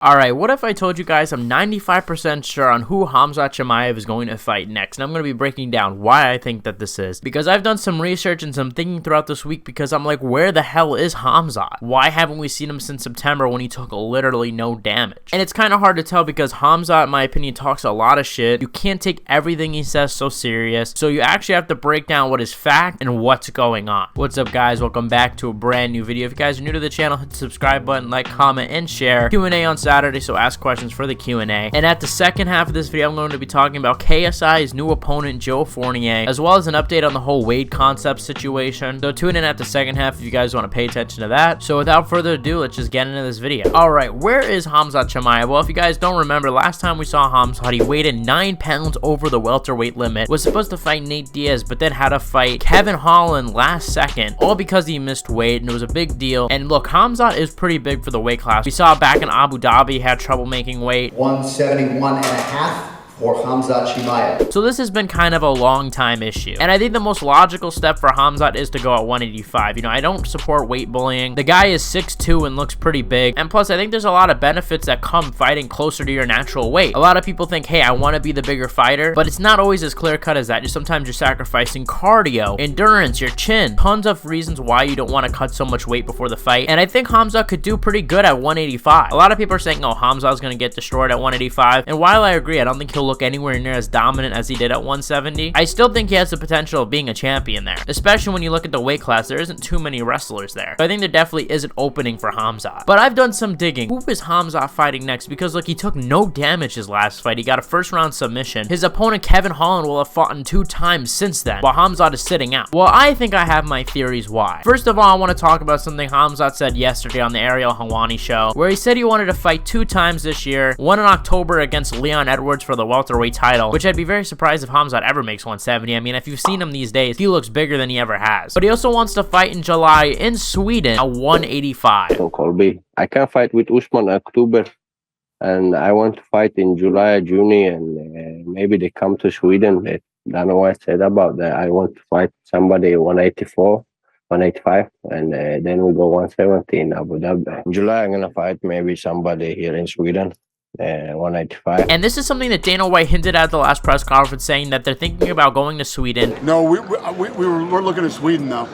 Alright, what if I told you guys I'm 95% sure on who Khamzat Chimaev is going to fight next, and I'm going to be breaking down why I think that this is. Because I've done some research and some thinking throughout this week because I'm like, where the hell is Khamzat? Why haven't we seen him since September when he took literally no damage? And it's kind of hard to tell because Khamzat, in my opinion, talks a lot of shit. You can't take everything he says so serious, so you actually have to break down what is fact and what's going on. What's up, guys? Welcome back to a brand new video. If you guys are new to the channel, hit the subscribe button, like, comment, and share. Q&A on Saturday, so ask questions for the Q&A. And at the second half of this video, I'm going to be talking about KSI's new opponent, Joe Fournier, as well as an update on the whole Wade concept situation. So tune in at the second half if you guys want to pay attention to that. So without further ado, let's just get into this video. Alright, where is Khamzat Chimaev? Well, if you guys don't remember, last time we saw Khamzat, he weighed in 9 pounds over the welterweight limit, was supposed to fight Nate Diaz, but then had to fight Kevin Holland last second, all because he missed weight, and it was a big deal. And look, Khamzat is pretty big for the weight class. We saw back in Abu Dhabi, he had trouble making weight. 171.5 for Khamzat Chimaev. So this has been kind of a long time issue, and I think the most logical step for Khamzat is to go at 185. You know, I don't support weight bullying. The guy is 6'2" and looks pretty big, and plus I think there's a lot of benefits that come fighting closer to your natural weight. A lot of people think, hey, I want to be the bigger fighter, but it's not always as clear cut as that. Sometimes you're sacrificing cardio, endurance, your chin, tons of reasons why you don't want to cut so much weight before the fight, and I think Khamzat could do pretty good at 185. A lot of people are saying, oh, Khamzat's gonna get destroyed at 185, and while I agree, I don't think he'll look anywhere near as dominant as he did at 170. I still think he has the potential of being a champion there, especially when you look at the weight class. There isn't too many wrestlers there, so I think there definitely is an opening for Khamzat. But I've done some digging. Who is Khamzat fighting next? Because look, he took no damage his last fight. He got a first round submission. His opponent Kevin Holland will have fought in 2 times since then, while Khamzat is sitting out. Well, I think I have my theories why. First of all, I want to talk about something Khamzat said yesterday on the Ariel Helwani show, where he said he wanted to fight 2 times this year, one in October against Leon Edwards for the welterweight title, which I'd be very surprised if Khamzat ever makes 170. I mean, if you've seen him these days, he looks bigger than he ever has. But he also wants to fight in July in Sweden at 185. So Colby, I can fight with Usman in October, and I want to fight in July, June, and maybe they come to Sweden. I don't know what I said about that. I want to fight somebody 184. 185, and then we go 170 in Abu Dhabi. In July, I'm gonna fight maybe somebody here in Sweden. 185. And this is something that Dana White hinted at the last press conference, saying that they're thinking about going to Sweden. No, we're looking at Sweden now.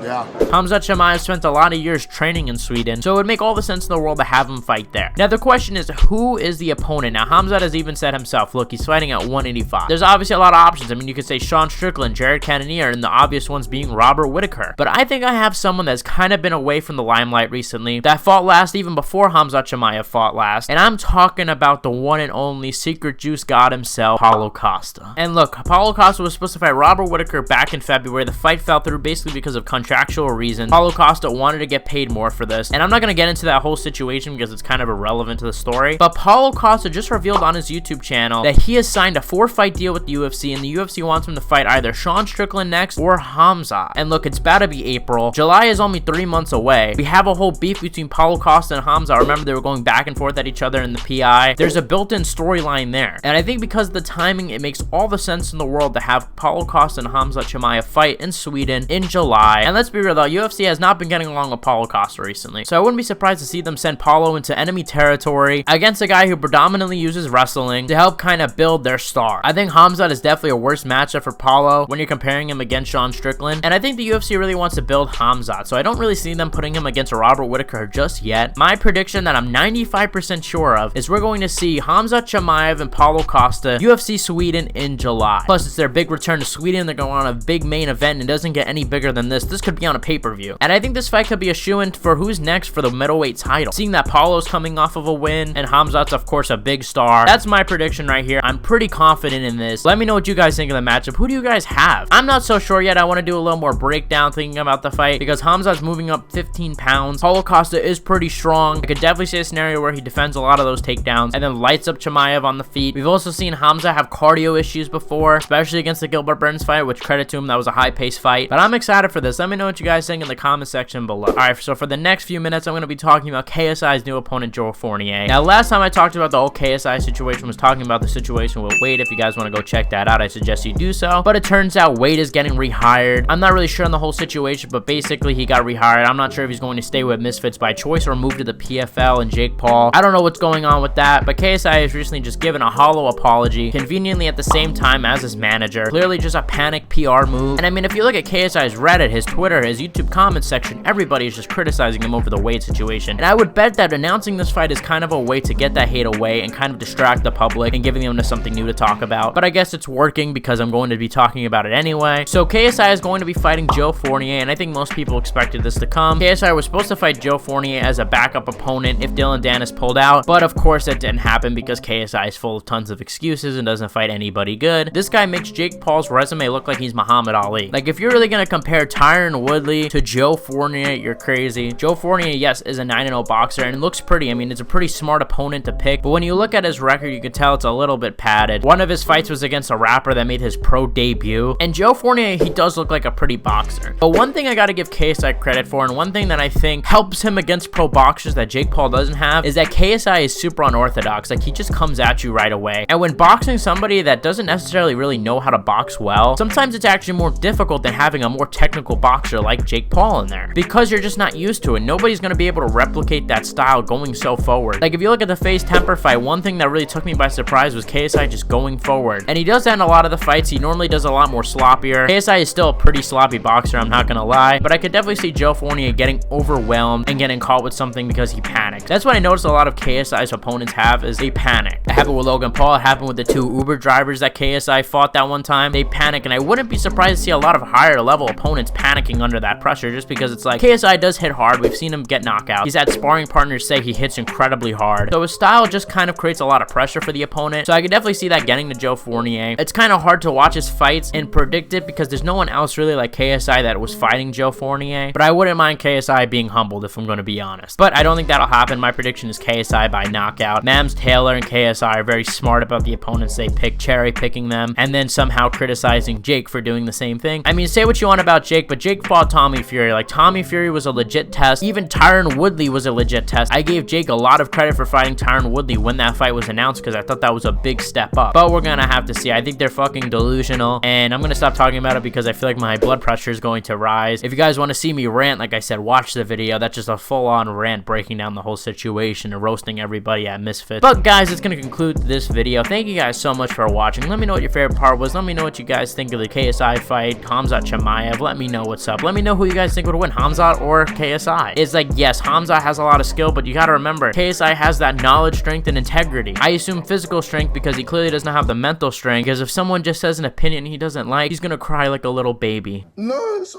Yeah. Khamzat Chimaev spent a lot of years training in Sweden, so it would make all the sense in the world to have him fight there. Now the question is, who is the opponent? Now Khamzat has even said himself, look, he's fighting at 185. There's obviously a lot of options. I mean, you could say Sean Strickland, Jared Cannonier, and the obvious ones being Robert Whitaker. But I think I have someone that's kind of been away from the limelight recently, that fought last even before Khamzat Chimaev fought last, and I'm talking about the one and only secret juice god himself, Paulo Costa. And look, Paulo Costa was supposed to fight Robert Whitaker back in February. The fight fell through basically because of contractual reasons. Paulo Costa wanted to get paid more for this, and I'm not going to get into that whole situation because it's kind of irrelevant to the story, but Paulo Costa just revealed on his YouTube channel that he has signed a 4-fight deal with the UFC, and the UFC wants him to fight either Sean Strickland next or Khamzat. And look, it's about to be April. July is only 3 months away. We have a whole beef between Paulo Costa and Khamzat. Remember, they were going back and forth at each other in the PI. There's a built-in storyline there, and I think because of the timing, it makes all the sense in the world to have Paulo Costa and Khamzat Chimaev fight in Sweden in July. And let's be real though, UFC has not been getting along with Paulo Costa recently, so I wouldn't be surprised to see them send Paulo into enemy territory against a guy who predominantly uses wrestling to help kind of build their star. I think Khamzat is definitely a worse matchup for Paulo when you're comparing him against Sean Strickland, and I think the UFC really wants to build Khamzat, so I don't really see them putting him against Robert Whitaker just yet. My prediction that I'm 95% sure of is we're going to see Khamzat Chimaev and Paulo Costa UFC Sweden in July. Plus, it's their big return to Sweden. They're going on a big main event, and it doesn't get any bigger than this. This could be on a pay-per-view. And I think this fight could be a shoo-in for who's next for the middleweight title. Seeing that Paulo's coming off of a win, and Khamzat's, of course, a big star. That's my prediction right here. I'm pretty confident in this. Let me know what you guys think of the matchup. Who do you guys have? I'm not so sure yet. I want to do a little more breakdown thinking about the fight because Khamzat's moving up 15 pounds. Paulo Costa is pretty strong. I could definitely see a scenario where he defends a lot of those takedowns. takedowns and then lights up Chimaev on the feet. We've also seen Khamzat have cardio issues before, especially against the Gilbert Burns fight, which credit to him, that was a high-paced fight. But I'm excited for this. Let me know what you guys think in the comment section below. Alright, so for the next few minutes, I'm going to be talking about KSI's new opponent, Joe Fournier. Now, last time I talked about the whole KSI situation was talking about the situation with Wade. If you guys want to go check that out, I suggest you do so. But it turns out Wade is getting rehired. I'm not really sure on the whole situation, but basically he got rehired. I'm not sure if he's going to stay with Misfits by choice or move to the PFL and Jake Paul. I don't know what's going on with that, but KSI has recently just given a hollow apology, conveniently at the same time as his manager. Clearly just a panic PR move. And I mean, if you look at KSI's Reddit, his Twitter, his YouTube comments section, everybody is just criticizing him over the Wade situation. And I would bet that announcing this fight is kind of a way to get that hate away and kind of distract the public and giving them something new to talk about. But I guess it's working because I'm going to be talking about it anyway. So KSI is going to be fighting Joe Fournier, and I think most people expected this to come. KSI was supposed to fight Joe Fournier as a backup opponent if Dylan Dennis pulled out, but of course that didn't happen because KSI is full of tons of excuses and doesn't fight anybody good. This guy makes Jake Paul's resume look like he's Muhammad Ali. Like, if you're really gonna compare Tyron Woodley to Joe Fournier, you're crazy. Joe Fournier, yes, is a 9-0 boxer and it looks pretty. I mean, it's a pretty smart opponent to pick, but when you look at his record, you can tell it's a little bit padded. One of his fights was against a rapper that made his pro debut, and Joe Fournier, he does look like a pretty boxer. But one thing I gotta give KSI credit for, and one thing that I think helps him against pro boxers that Jake Paul doesn't have, is that KSI is super unorthodox. Like, he just comes at you right away. And when boxing somebody that doesn't necessarily really know how to box well, sometimes it's actually more difficult than having a more technical boxer like Jake Paul in there, because you're just not used to it. Nobody's gonna be able to replicate that style going so forward. Like, if you look at the FaZe Temper fight, one thing that really took me by surprise was KSI just going forward. And he does that in a lot of the fights. He normally does a lot more sloppier. KSI is still a pretty sloppy boxer, I'm not gonna lie, but I could definitely see Joe Fournier getting overwhelmed and getting caught with something because he panics. That's what I noticed a lot of KSI's opponents have, is they panic. It happened with Logan Paul, it happened with the 2 Uber drivers that KSI fought that one time. They panic, and I wouldn't be surprised to see a lot of higher level opponents panicking under that pressure, just because it's like, KSI does hit hard. We've seen him get knockouts. He's had sparring partners say he hits incredibly hard. So his style just kind of creates a lot of pressure for the opponent. So I could definitely see that getting to Joe Fournier. It's kind of hard to watch his fights and predict it because there's no one else really like KSI that was fighting Joe Fournier. But I wouldn't mind KSI being humbled, if I'm going to be honest. But I don't think that'll happen. My prediction is KSI by knockout. Mams Taylor and KSI are very smart about the opponents they pick, cherry picking them, and then somehow criticizing Jake for doing the same thing. I mean, say what you want about Jake, but Jake fought Tommy Fury. Like, Tommy Fury was a legit test. Even Tyron Woodley was a legit test. I gave Jake a lot of credit for fighting Tyron Woodley when that fight was announced because I thought that was a big step up. But we're gonna have to see. I think they're fucking delusional, and I'm gonna stop talking about it because I feel like my blood pressure is going to rise. If you guys want to see me rant, like I said, watch the video. That's just a full-on rant breaking down the whole situation and roasting everybody at Misfits. But guys, it's gonna conclude this video. Thank you guys so much for watching. Let me know what your favorite part was. Let me know what you guys think of the KSI fight, Khamzat Chimaev. Let me know what's up. Let me know who you guys think would win, Khamzat or KSI. It's like, yes, Khamzat has a lot of skill, but you gotta remember, KSI has that knowledge, strength, and integrity. I assume physical strength because he clearly doesn't have the mental strength, because if someone just says an opinion he doesn't like, he's gonna cry like a little baby. No, it's,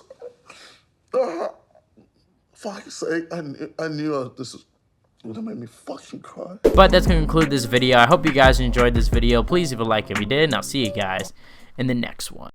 fuck's sake, I knew this would have made me fucking cry. But that's gonna conclude this video. I hope you guys enjoyed this video. Please leave a like if you did, and I'll see you guys in the next one.